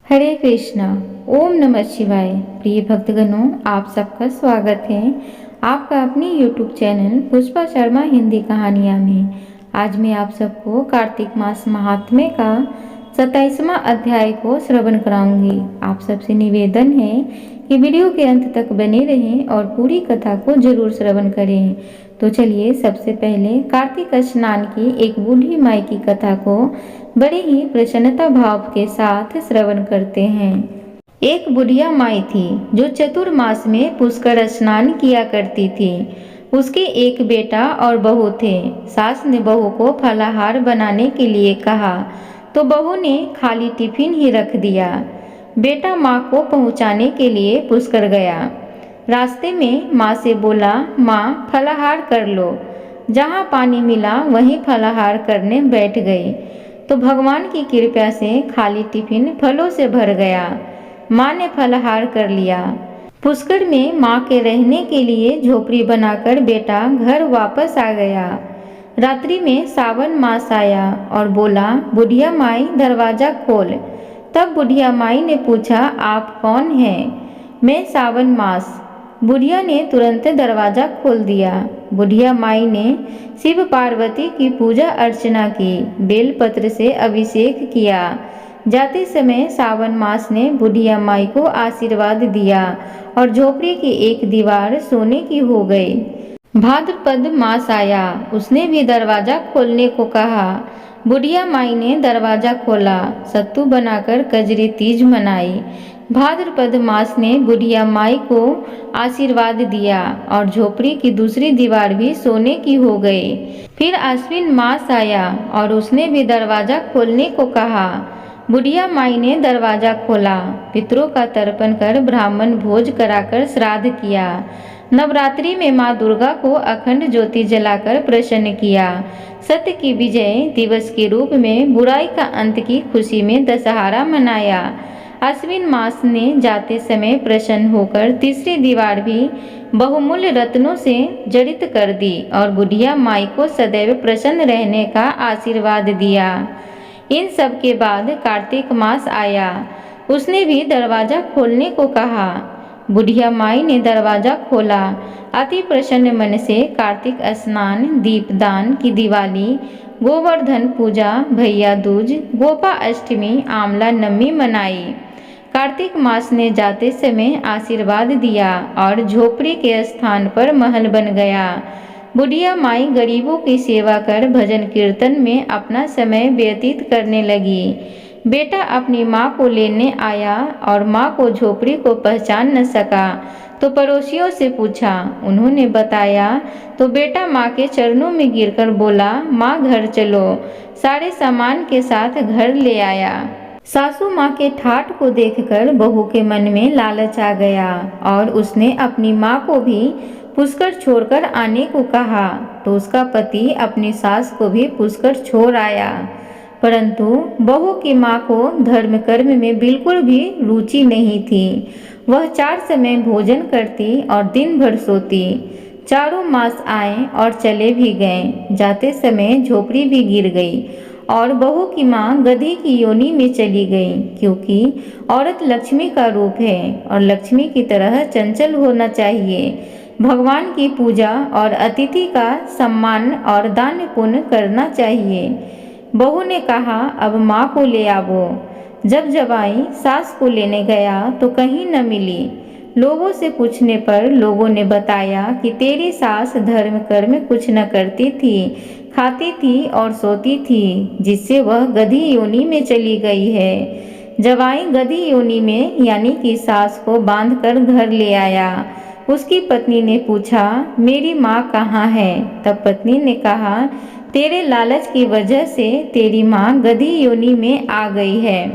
हरे कृष्णा। ओम नमः शिवाय। प्रिय भक्तगणों, आप सबका स्वागत है आपका अपनी YouTube चैनल पुष्पा शर्मा हिंदी कहानियाँ में। आज मैं आप सबको कार्तिक मास महात्म्य का 27वां अध्याय को श्रवण कराऊंगी। आप सबसे निवेदन है कि वीडियो के अंत तक बने रहें और पूरी कथा को जरूर श्रवण करें। तो चलिए सबसे पहले कार्तिक स्नान की एक बूढ़ी माई की कथा को बड़े ही प्रसन्नता भाव के साथ श्रवण करते हैं। एक बुढ़िया माई थी जो चतुर्मास में पुष्कर स्नान किया करती थी। उसके एक बेटा और बहू थे। सास ने बहू को फलाहार बनाने के लिए कहा तो बहू ने खाली टिफिन ही रख दिया। बेटा माँ को पहुँचाने के लिए पुष्कर गया। रास्ते में माँ से बोला, माँ फलाहार कर लो। जहाँ पानी मिला वहीं फलाहार करने बैठ गई तो भगवान की कृपा से खाली टिफिन फलों से भर गया। माँ ने फलाहार कर लिया। पुष्कर में माँ के रहने के लिए झोपड़ी बनाकर बेटा घर वापस आ गया। रात्रि में सावन मास आया और बोला, बुढ़िया माई दरवाजा खोल। तब बुढ़िया माई ने पूछा, आप कौन हैं? मैं सावन मास। बुढ़िया ने तुरंत दरवाजा खोल दिया। बुढ़िया माई ने शिव पार्वती की पूजा अर्चना की, बेलपत्र से अभिषेक किया। जाते समय सावन मास ने बुढ़िया माई को आशीर्वाद दिया और झोपड़ी की एक दीवार सोने की हो गई। भाद्रपद मास आया, उसने भी दरवाजा खोलने को कहा। बुढ़िया माई ने दरवाजा खोला, सत्तू बनाकर कजरी तीज मनाई। भाद्रपद मास ने बुढ़िया माई को आशीर्वाद दिया और झोपड़ी की दूसरी दीवार भी सोने की हो गई। फिर आश्विन मास आया और उसने भी दरवाजा खोलने को कहा। बुढ़िया माई ने दरवाजा खोला, पितरों का तर्पण कर ब्राह्मण भोज कराकर श्राद्ध किया। नवरात्रि में माँ दुर्गा को अखंड ज्योति जलाकर प्रसन्न किया। सत्य की विजय दिवस के रूप में बुराई का अंत की खुशी में दशहरा मनाया। आश्विन मास ने जाते समय प्रसन्न होकर तीसरी दीवार भी बहुमूल्य रत्नों से जड़ित कर दी और बुढ़िया माई को सदैव प्रसन्न रहने का आशीर्वाद दिया। इन सब के बाद कार्तिक मास आया, उसने भी दरवाजा खोलने को कहा। बुढ़िया माई ने दरवाजा खोला। अति प्रसन्न मन से कार्तिक स्नान, दीपदान की दिवाली, गोवर्धन पूजा, भैया दूज, गोपा अष्टमी, आमला नवमी मनाई। कार्तिक मास ने जाते समय आशीर्वाद दिया और झोपड़ी के स्थान पर महल बन गया। बुढ़िया माई गरीबों की सेवा कर भजन कीर्तन में अपना समय व्यतीत करने लगी। बेटा अपनी माँ को लेने आया और माँ को झोपड़ी को पहचान न सका तो पड़ोसियों से पूछा। उन्होंने बताया तो बेटा माँ के चरणों में गिरकर बोला, माँ घर चलो। सारे सामान के साथ घर ले आया। सासू माँ के ठाठ को देखकर बहू के मन में लालच आ गया और उसने अपनी माँ को भी पुष्कर छोड़कर आने को कहा तो उसका पति अपनी सास को भी पुष्कर छोड़ आया। परंतु बहू की माँ को धर्म कर्म में बिल्कुल भी रुचि नहीं थी। वह 4 समय भोजन करती और दिन भर सोती। चारों मास आए और चले भी गए। जाते समय झोपड़ी भी गिर गई और बहू की माँ गधी की योनि में चली गई, क्योंकि औरत लक्ष्मी का रूप है और लक्ष्मी की तरह चंचल होना चाहिए। भगवान की पूजा और अतिथि का सम्मान और दान पुण्य करना चाहिए। बहू ने कहा, अब माँ को ले आवो। जब जवाई सास को लेने गया तो कहीं न मिली। लोगों से पूछने पर लोगों ने बताया कि तेरी सास धर्म कर्म कुछ न करती थी, खाती थी और सोती थी, जिससे वह गधी योनि में चली गई है। जवाई गधी योनि में यानी कि सास को बांधकर घर ले आया। उसकी पत्नी ने पूछा, मेरी माँ कहाँ है? तब पत्नी ने कहा, तेरे लालच की वजह से तेरी माँ गधी योनि में आ गई है।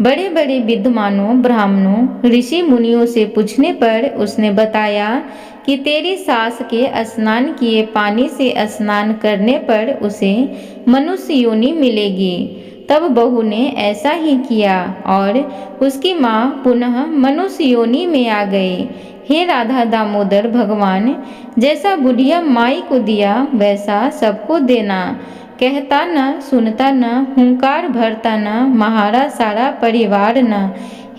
बड़े बड़े विद्वानों, ब्राह्मणों, ऋषि मुनियों से पूछने पर उसने बताया कि तेरी सास के स्नान किए पानी से स्नान करने पर उसे मनुष्य योनि मिलेगी। तब बहू ने ऐसा ही किया और उसकी माँ पुनः मनुष्य योनि में आ गई। हे राधा दामोदर भगवान, जैसा बुढ़िया माई को दिया वैसा सबको देना। कहता न सुनता न, हुंकार भरता न, महारा सारा परिवार न।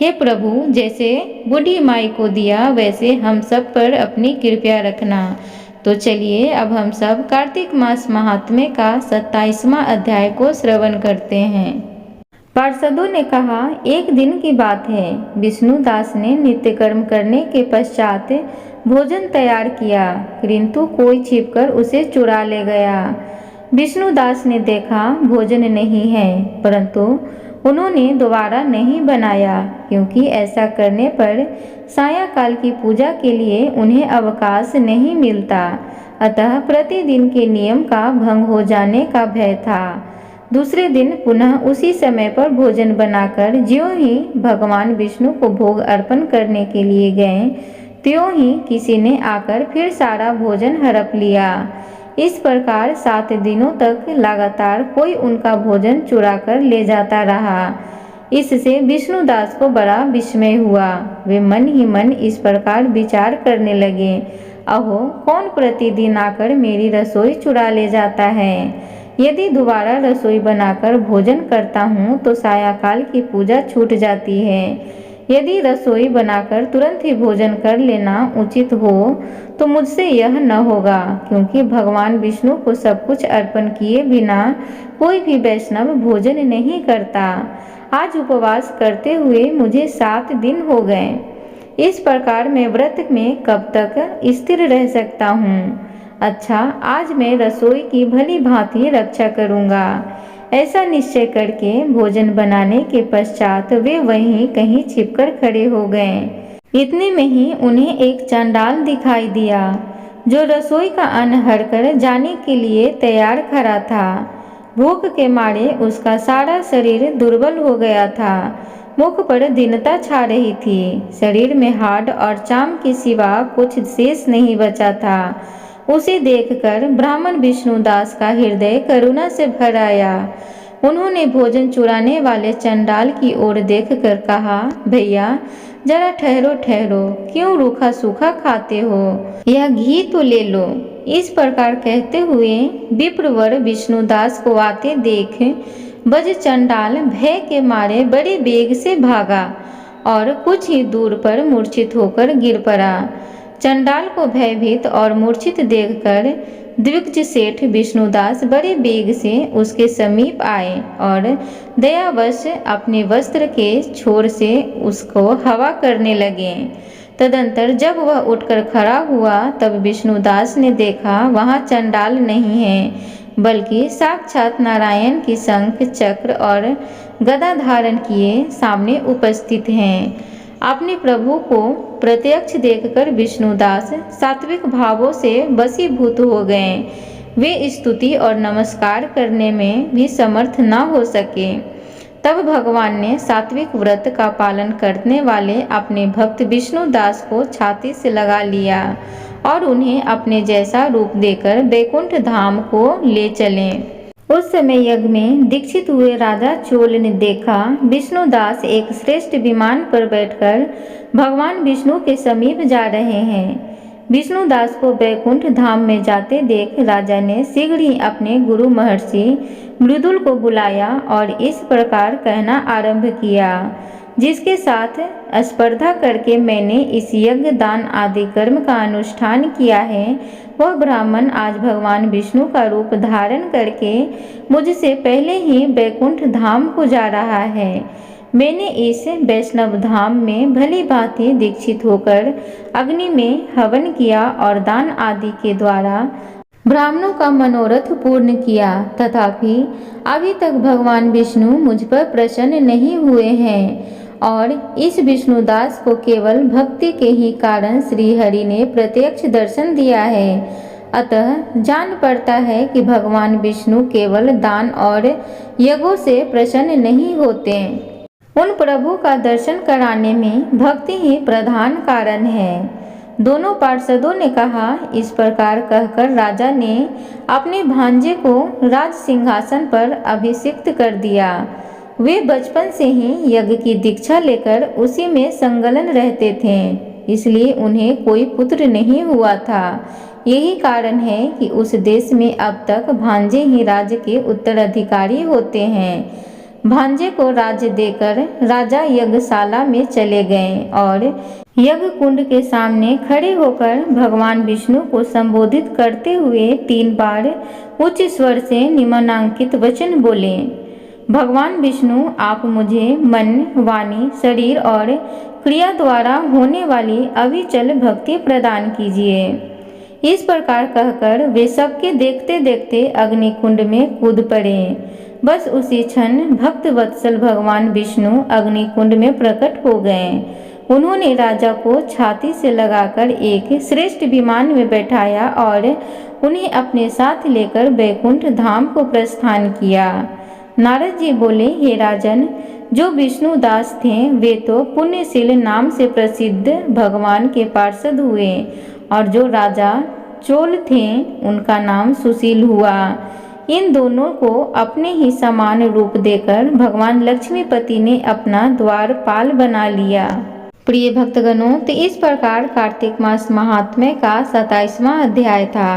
हे प्रभु, जैसे बूढ़ी माई को दिया वैसे हम सब पर अपनी कृपा रखना। तो चलिए अब हम सब कार्तिक मास महात्म्य का 27वां अध्याय को श्रवण करते हैं। पार्षदों ने कहा, एक दिन की बात है, विष्णुदास ने नित्य कर्म करने के पश्चात भोजन तैयार किया, किंतु कोई छिपकर उसे चुरा ले गया। विष्णुदास ने देखा भोजन नहीं है, परंतु उन्होंने दोबारा नहीं बनाया, क्योंकि ऐसा करने पर सायंकाल की पूजा के लिए उन्हें अवकाश नहीं मिलता। अतः प्रतिदिन के नियम का भंग हो जाने का भय था। दूसरे दिन पुनः उसी समय पर भोजन बनाकर ज्यों ही भगवान विष्णु को भोग अर्पण करने के लिए गए, त्यों ही किसी ने आकर फिर सारा भोजन हड़प लिया। इस प्रकार 7 दिनों तक लगातार कोई उनका भोजन चुरा कर ले जाता रहा। इससे विष्णुदास को बड़ा विस्मय हुआ। वे मन ही मन इस प्रकार विचार करने लगे, अहो, कौन प्रतिदिन आकर मेरी रसोई चुरा ले जाता है। यदि दोबारा रसोई बनाकर भोजन करता हूँ तो सायंकाल की पूजा छूट जाती है। यदि रसोई बनाकर तुरंत ही भोजन कर लेना उचित हो तो मुझसे यह न होगा, क्योंकि भगवान विष्णु को सब कुछ अर्पण किए बिना कोई भी वैष्णव भोजन नहीं करता। आज उपवास करते हुए मुझे 7 दिन हो गए। इस प्रकार मैं व्रत में कब तक स्थिर रह सकता हूँ। अच्छा, आज मैं रसोई की भली भांति रक्षा करूँगा। ऐसा निश्चय करके भोजन बनाने के पश्चात वे वहीं कहीं छिपकर खड़े हो गए। इतने में ही उन्हें एक चंडाल दिखाई दिया, जो रसोई का अन्न हड़कर जाने के लिए तैयार खड़ा था। भूख के मारे उसका सारा शरीर दुर्बल हो गया था। मुख पर दीनता छा रही थी। शरीर में हाड़ और चाम के सिवा कुछ शेष नहीं बचा था। उसे देखकर ब्राह्मण विष्णुदास का हृदय करुणा से भर आया। उन्होंने भोजन चुराने वाले चंडाल की ओर देखकर कहा, भैया जरा ठहरो ठहरो, क्यों रूखा सूखा खाते हो, यह घी तो ले लो। इस प्रकार कहते हुए विप्रवर विष्णुदास को आते देख बज चंडाल भय के मारे बड़े वेग से भागा और कुछ ही दूर पर मूर्छित होकर गिर पड़ा। चंडाल को भयभीत और मूर्छित देखकर द्विज सेठ विष्णुदास बड़े वेग से उसके समीप आए और दयावश अपने वस्त्र के छोर से उसको हवा करने लगे। तदंतर जब वह उठकर खड़ा हुआ तब विष्णुदास ने देखा वहाँ चंडाल नहीं है, बल्कि साक्षात नारायण की शंख चक्र और गदा धारण किए सामने उपस्थित हैं। अपने प्रभु को प्रत्यक्ष देखकर विष्णुदास सात्विक भावों से वशीभूत हो गए। वे स्तुति और नमस्कार करने में भी समर्थ न हो सके। तब भगवान ने सात्विक व्रत का पालन करने वाले अपने भक्त विष्णुदास को छाती से लगा लिया और उन्हें अपने जैसा रूप देकर वैकुंठ धाम को ले चले। उस समय यज्ञ में दीक्षित हुए राजा चोल ने देखा विष्णुदास एक श्रेष्ठ विमान पर बैठकर भगवान विष्णु के समीप जा रहे हैं। विष्णुदास को वैकुंठ धाम में जाते देख राजा ने शीघ्र ही अपने गुरु महर्षि मृदुल को बुलाया और इस प्रकार कहना आरंभ किया, जिसके साथ स्पर्धा करके मैंने इस यज्ञ दान आदि कर्म का अनुष्ठान किया है, वह ब्राह्मण आज भगवान विष्णु का रूप धारण करके मुझसे पहले ही वैकुंठ धाम को जा रहा है। मैंने इस वैष्णव धाम में भली भांति दीक्षित होकर अग्नि में हवन किया और दान आदि के द्वारा ब्राह्मणों का मनोरथ पूर्ण किया, तथापि अभी तक भगवान विष्णु मुझ पर प्रसन्न नहीं हुए हैं और इस विष्णुदास को केवल भक्ति के ही कारण श्री हरि ने प्रत्यक्ष दर्शन दिया है। अतः जान पड़ता है कि भगवान विष्णु केवल दान और यज्ञों से प्रसन्न नहीं होते। उन प्रभु का दर्शन कराने में भक्ति ही प्रधान कारण है। दोनों पार्षदों ने कहा। इस प्रकार कहकर राजा ने अपने भांजे को राज सिंहासन पर अभिषिक्त कर दिया। वे बचपन से ही यज्ञ की दीक्षा लेकर उसी में संलग्न रहते थे, इसलिए उन्हें कोई पुत्र नहीं हुआ था। यही कारण है कि उस देश में अब तक भांजे ही राज्य के उत्तराधिकारी होते हैं। भांजे को राज्य देकर राजा यज्ञशाला में चले गए और यज्ञ कुंड के सामने खड़े होकर भगवान विष्णु को संबोधित करते हुए 3 बार उच्च स्वर से निम्नांकित वचन बोले। भगवान विष्णु, आप मुझे मन, वाणी, शरीर और क्रिया द्वारा होने वाली अविचल भक्ति प्रदान कीजिए। इस प्रकार कहकर वे सबके देखते देखते अग्निकुंड में कूद पड़े। बस उसी क्षण भक्त वत्सल भगवान विष्णु अग्निकुंड में प्रकट हो गए। उन्होंने राजा को छाती से लगाकर एक श्रेष्ठ विमान में बैठाया और उन्हें अपने साथ लेकर वैकुंठ धाम को प्रस्थान किया। नारद जी बोले, हे राजन, जो विष्णु दास थे वे तो पुण्यशील नाम से प्रसिद्ध भगवान के पार्षद हुए और जो राजा चोल थे उनका नाम सुशील हुआ। इन दोनों को अपने ही समान रूप देकर भगवान लक्ष्मीपति ने अपना द्वारपाल बना लिया। प्रिय भक्तगणों, तो इस प्रकार कार्तिक मास महात्म्य का 27वां अध्याय था।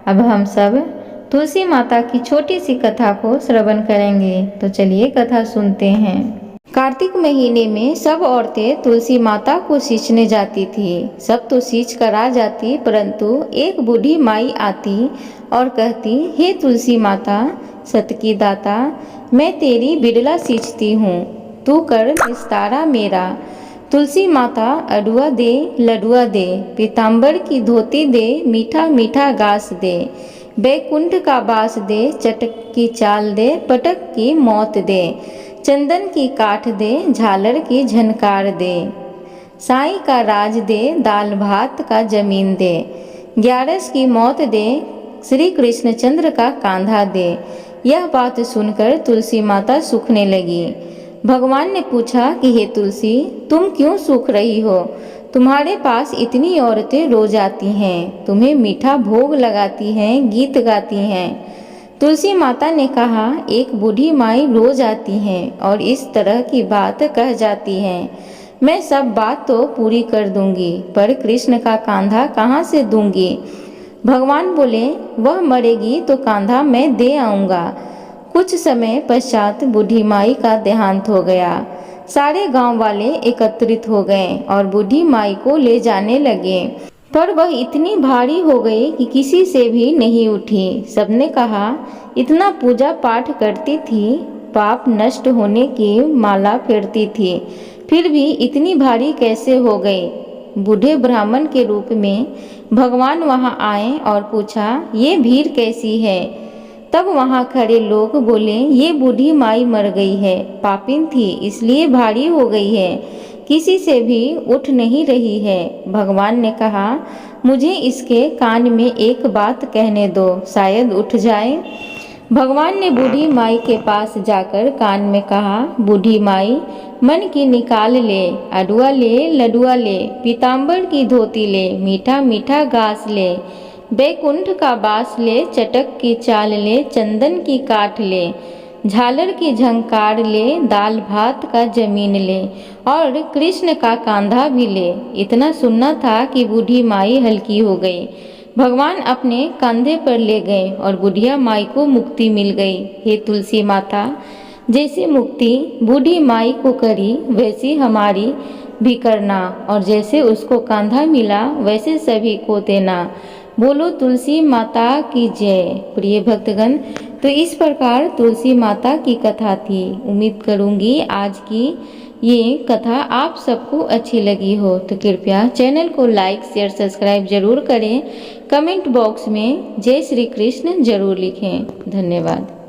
अब हम सब तुलसी माता की छोटी सी कथा को श्रवण करेंगे। तो चलिए कथा सुनते हैं। कार्तिक महीने में सब औरतें तुलसी माता को सींचने जाती थी। सब तो सींच कर आ जाती, परंतु एक बूढ़ी माई आती और कहती, हे तुलसी माता, सत की दाता, मैं तेरी बिड़ला सींचती हूँ, तू कर निस्तारा मेरा। तुलसी माता अडुआ दे, लडुआ दे, पीताम्बर की धोती दे, मीठा मीठा घास दे, बैकुंठ का बास दे, चटक की चाल दे, पटक की मौत दे, चंदन की काठ दे, झालर की झनकार दे, साईं का राज दे, दाल भात का जमीन दे, 11 की मौत दे, श्री कृष्णचंद्र का कांधा दे। यह बात सुनकर तुलसी माता सूखने लगी। भगवान ने पूछा कि हे तुलसी, तुम क्यों सूख रही हो? तुम्हारे पास इतनी औरतें रोज आती हैं, तुम्हें मीठा भोग लगाती हैं, गीत गाती हैं। तुलसी माता ने कहा, एक बूढ़ी माई रोज आती हैं और इस तरह की बात कह जाती हैं। मैं सब बात तो पूरी कर दूंगी, पर कृष्ण का कांधा कहाँ से दूंगी? भगवान बोले, वह मरेगी तो कांधा मैं दे आऊँगा। कुछ समय पश्चात बूढ़ी माई का देहांत हो गया। सारे गांव वाले एकत्रित हो गए और बूढ़ी माई को ले जाने लगे, पर वह इतनी भारी हो गई कि किसी से भी नहीं उठी। सबने कहा, इतना पूजा पाठ करती थी, पाप नष्ट होने की माला फेरती थी, फिर भी इतनी भारी कैसे हो गई? बूढ़े ब्राह्मण के रूप में भगवान वहां आए और पूछा, ये भीड़ कैसी है? तब वहां खड़े लोग बोले, ये बूढ़ी माई मर गई है, पापिन थी इसलिए भारी हो गई है, किसी से भी उठ नहीं रही है। भगवान ने कहा, मुझे इसके कान में एक बात कहने दो, शायद उठ जाए। भगवान ने बूढ़ी माई के पास जाकर कान में कहा, बूढ़ी माई, मन की निकाल ले, अडुआ ले, लडुआ ले, पीताम्बर की धोती ले, मीठा मीठा घास ले, बैकुंठ का बास ले, चटक की चाल ले, चंदन की काठ ले, झालर की झंकार ले, दाल भात का जमीन ले और कृष्ण का कांधा भी ले। इतना सुनना था कि बूढ़ी माई हल्की हो गई। भगवान अपने कंधे पर ले गए और बुढ़िया माई को मुक्ति मिल गई। हे तुलसी माता, जैसी मुक्ति बूढ़ी माई को करी वैसी हमारी भी करना, और जैसे उसको कांधा मिला वैसे सभी को देना। बोलो तुलसी माता की जय। प्रिय भक्तगण, तो इस प्रकार तुलसी माता की कथा थी। उम्मीद करूंगी आज की ये कथा आप सबको अच्छी लगी हो, तो कृपया चैनल को लाइक शेयर सब्सक्राइब जरूर करें। कमेंट बॉक्स में जय श्री कृष्ण जरूर लिखें। धन्यवाद।